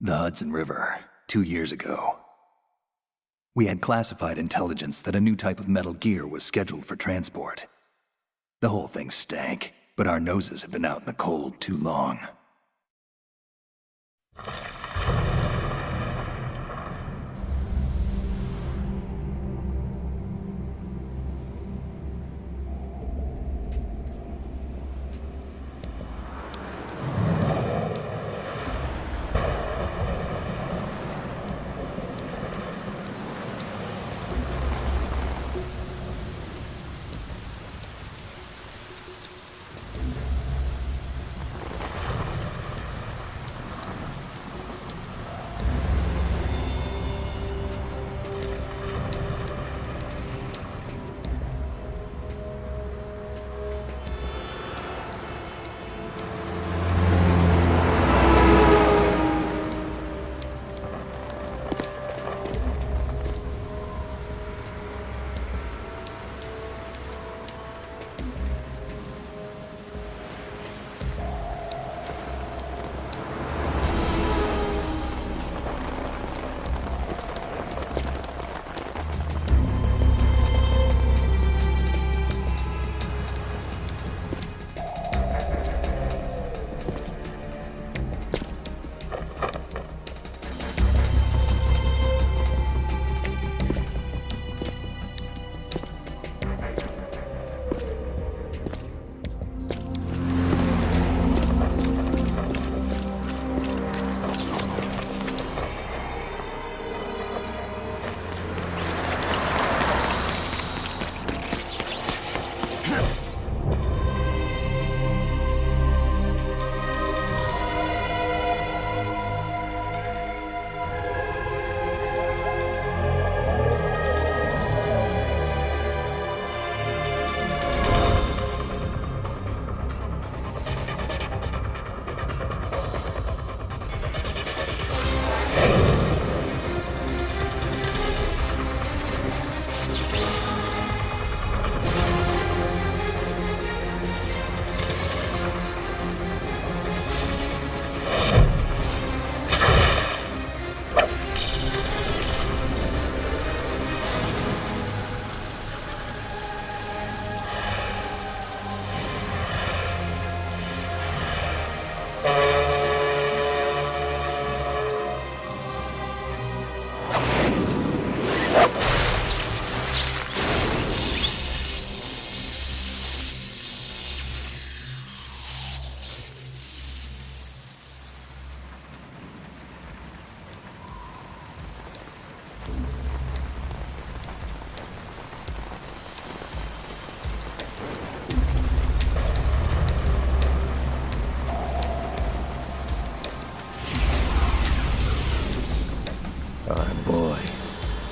The Hudson River, 2 years ago. We had classified intelligence that a new type of metal gear was scheduled for transport. The whole thing stank, but our noses had been out in the cold too long.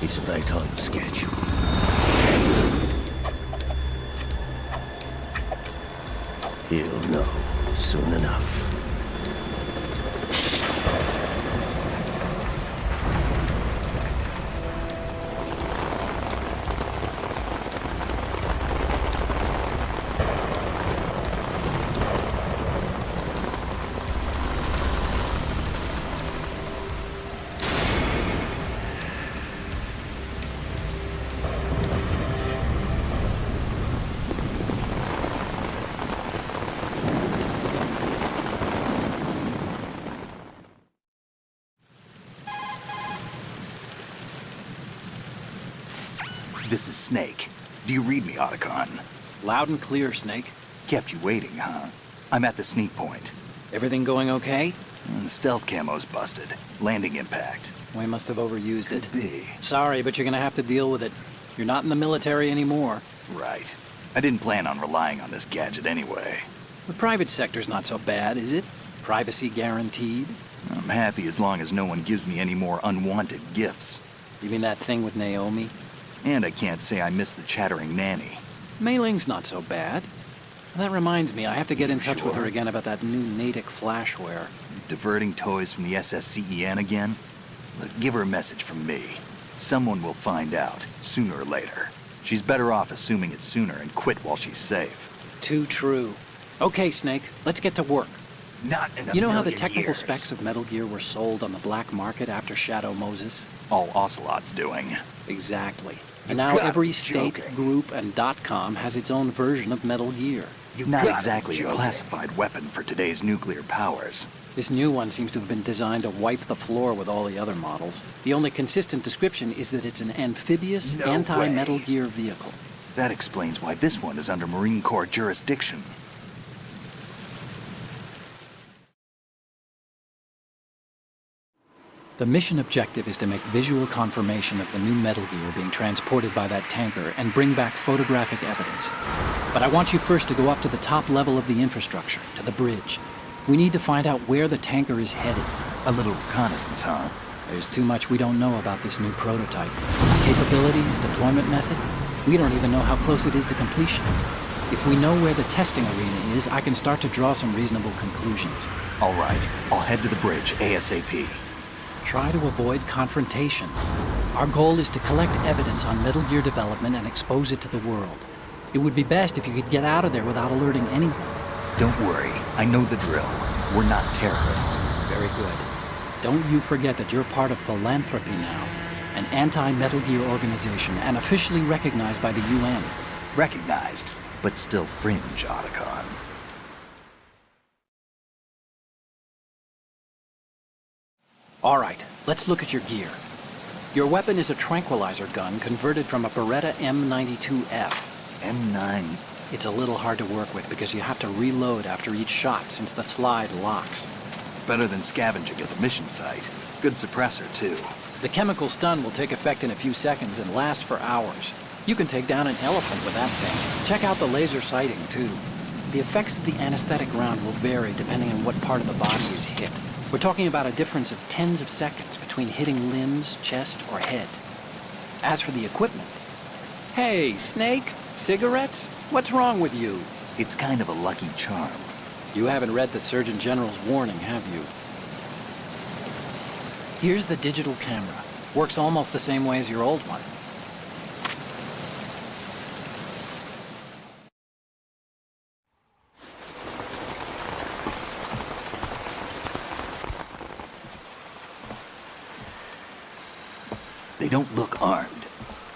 He's right on schedule. He'll know soon enough. This is Snake. Do you read me, Otacon? Loud and clear, Snake. Kept you waiting, huh? I'm at the sneak point. Everything going okay? The stealth camo's busted. Landing impact. We must have overused it. Could be. Sorry, but you're gonna have to deal with it. You're not in the military anymore. Right. I didn't plan on relying on this gadget anyway. The private sector's not so bad, is it? Privacy guaranteed? I'm happy as long as no one gives me any more unwanted gifts. You mean that thing with Naomi? And I can't say I miss the chattering nanny. Mei Ling's not so bad. That reminds me, I have to get in touch with her Sure. again about that new Natick flashware. Diverting toys from the SSCEN again? Look, give her a message from me. Someone will find out, sooner or later. She's better off assuming it sooner and quit while she's safe. Too true. Okay, Snake, let's get to work. Not in a You know how the million technical years. specs of Metal Gear were sold on the black market after Shadow Moses? All Ocelot's doing. Exactly. You And now gotta every be state, joking. group, and .com has its own version of Metal Gear. Not exactly a classified weapon for today's nuclear powers. This new one seems to have been designed to wipe the floor with all the other models. The only consistent description is that it's an amphibious, No anti-Metal way. Gear vehicle. That explains why this one is under Marine Corps jurisdiction. The mission objective is to make visual confirmation of the new Metal Gear being transported by that tanker and bring back photographic evidence. But I want you first to go up to the top level of the infrastructure, to the bridge. We need to find out where the tanker is headed. A little reconnaissance, huh? There's too much we don't know about this new prototype. Capabilities, deployment method. We don't even know how close it is to completion. If we know where the testing arena is, I can start to draw some reasonable conclusions. All right, I'll head to the bridge ASAP. Try to avoid confrontations. Our goal is to collect evidence on Metal Gear development and expose it to the world. It would be best if you could get out of there without alerting anyone. Don't worry, I know the drill. We're not terrorists. Very good. Don't you forget that you're part of Philanthropy now, an anti-Metal Gear organization and officially recognized by the UN. Recognized, but still fringe, Otacon. All right, let's look at your gear. Your weapon is a tranquilizer gun converted from a Beretta M92F. M9. It's a little hard to work with because you have to reload after each shot since the slide locks. Better than scavenging at the mission site. Good suppressor, too. The chemical stun will take effect in a few seconds and last for hours. You can take down an elephant with that thing. Check out the laser sighting, too. The effects of the anesthetic round will vary depending on what part of the body is hit. We're talking about a difference of tens of seconds between hitting limbs, chest, or head. As for the equipment... Hey, Snake? Cigarettes? What's wrong with you? It's kind of a lucky charm. You haven't read the Surgeon General's warning, have you? Here's the digital camera. Works almost the same way as your old one. They don't look armed.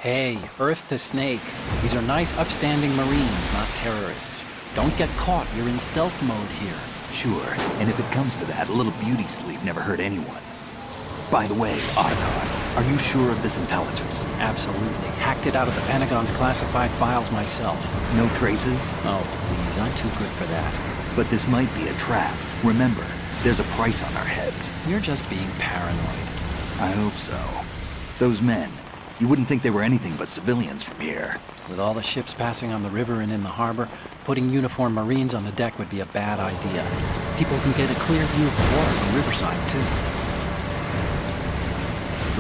Hey, Earth to Snake. These are nice, upstanding Marines, not terrorists. Don't get caught. You're in stealth mode here. Sure, and if it comes to that, a little beauty sleep never hurt anyone. By the way, Otacon, are you sure of this intelligence? Absolutely. Hacked it out of the Pentagon's classified files myself. No traces? Oh, please, I'm too good for that. But this might be a trap. Remember, there's a price on our heads. You're just being paranoid. I hope so. Those men, you wouldn't think they were anything but civilians from here. With all the ships passing on the river and in the harbor, putting uniformed Marines on the deck would be a bad idea. People can get a clear view of the water from Riverside, too.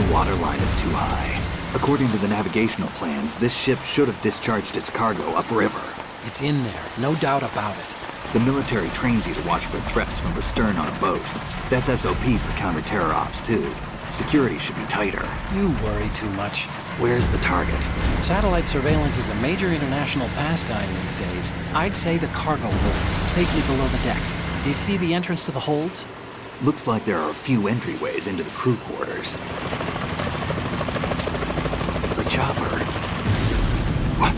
The water line is too high. According to the navigational plans, this ship should have discharged its cargo upriver. It's in there, no doubt about it. The military trains you to watch for threats from the stern on a boat. That's SOP for counter-terror ops, too. Security should be tighter. You worry too much. Where's the target? Satellite surveillance is a major international pastime these days. I'd say the cargo holds, safely below the deck. Do you see the entrance to the holds? Looks like there are a few entryways into the crew quarters. The chopper. What?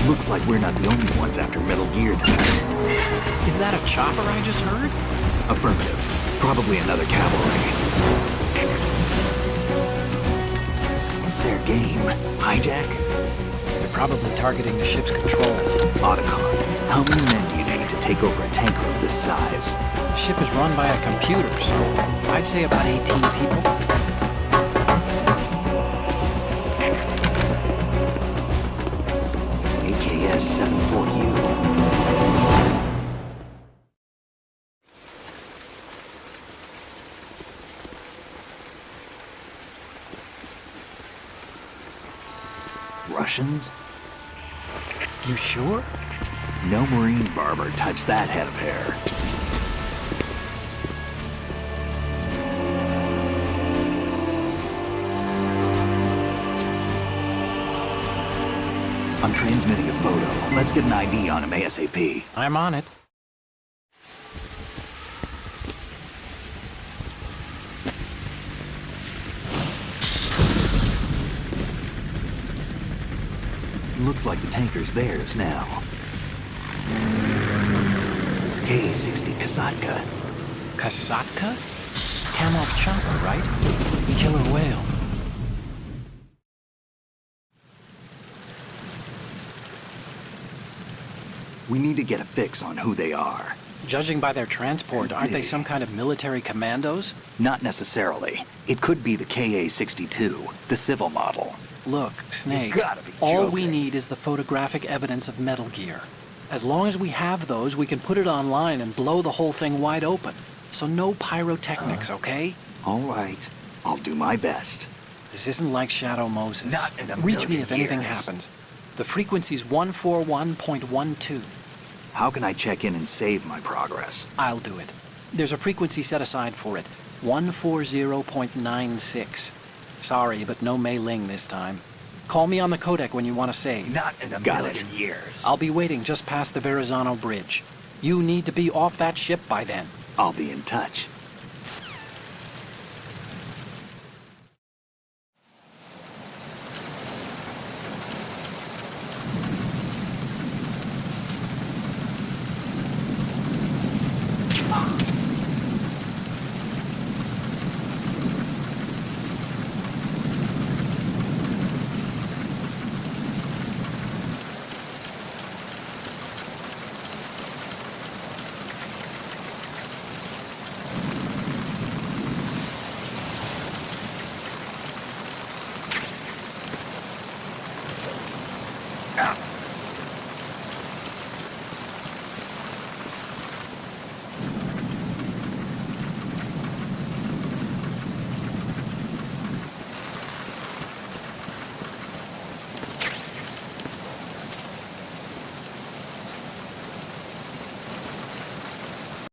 Looks like we're not the only ones after Metal Gear tonight. Is that a chopper I just heard? Affirmative. Probably another cavalry. What's their game? Hijack? They're probably targeting the ship's controls. Otacon, how many men do you need to take over a tanker of this size? The ship is run by a computer, so I'd say about 18 people. AKS 74U. Russians? You sure? No marine barber touched that head of hair. I'm transmitting a photo. Let's get an ID on him ASAP. I'm on it. Looks like the tanker's theirs now. K-60 Kasatka. Kasatka? Kamov chopper, right? Killer whale. We need to get a fix on who they are. Judging by their transport, aren't they some kind of military commandos? Not necessarily. It could be the KA-62, the civil model. Look, Snake, You gotta be all we joking. need is the photographic evidence of Metal Gear. As long as we have those, we can put it online and blow the whole thing wide open. So no pyrotechnics, okay? All right. I'll do my best. This isn't like Shadow Moses. Not in a Reach me million if anything years. happens. The frequency's 141.12. How can I check in and save my progress? I'll do it. There's a frequency set aside for it. 140.96. Sorry, but no Mei Ling this time. Call me on the codec when you want to save. Not in a Got million it. years. I'll be waiting just past the Verrazano Bridge. You need to be off that ship by then. I'll be in touch.